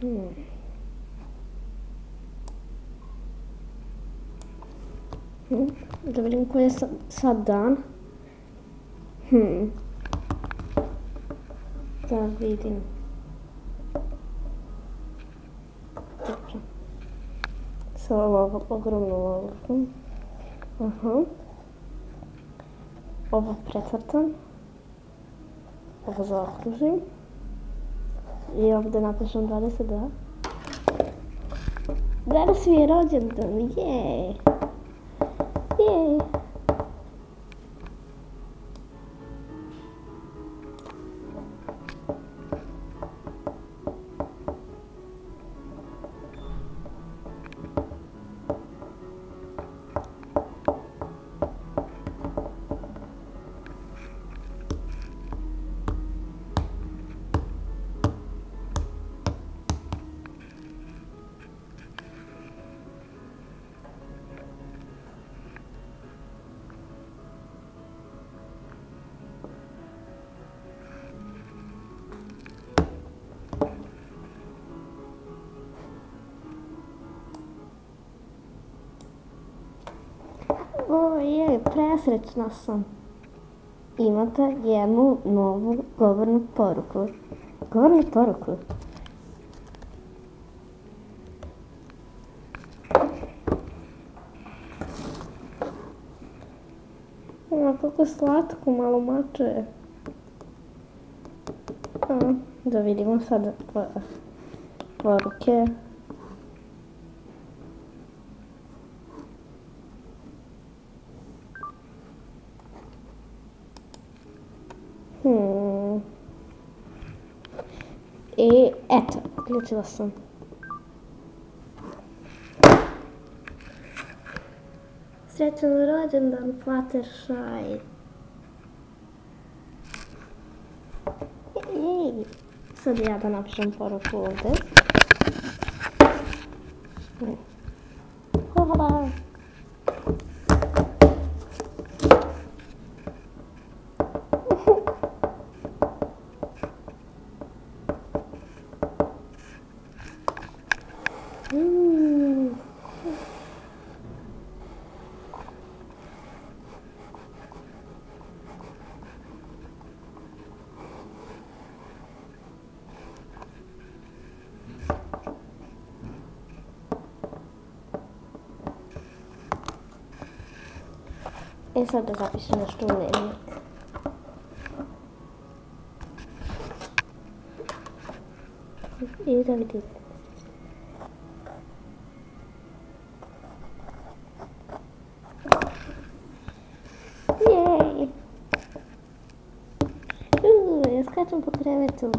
Da vidim koji je sad dan. Da vidim. Dobro. Sa ovom ogromnom olovkom. Ovo precrtam. Ovo zaokružim. I ovdje napišem 22. Danas mi je rođendan, jej! Jej! Ojej, presrećna sam. Imate jednu novu govornu poruku. Govornu poruku? Kako slatko, malo mače. Da vidimo sad poruke. I eto, uključila sam. Srećan rođendan, Fluttershy. Sad ja da napišem poruku ovdje. Hvala. I sad da zapišem nešto u dnevnik. I da vidite. Jej! Ja skačem po krevetu.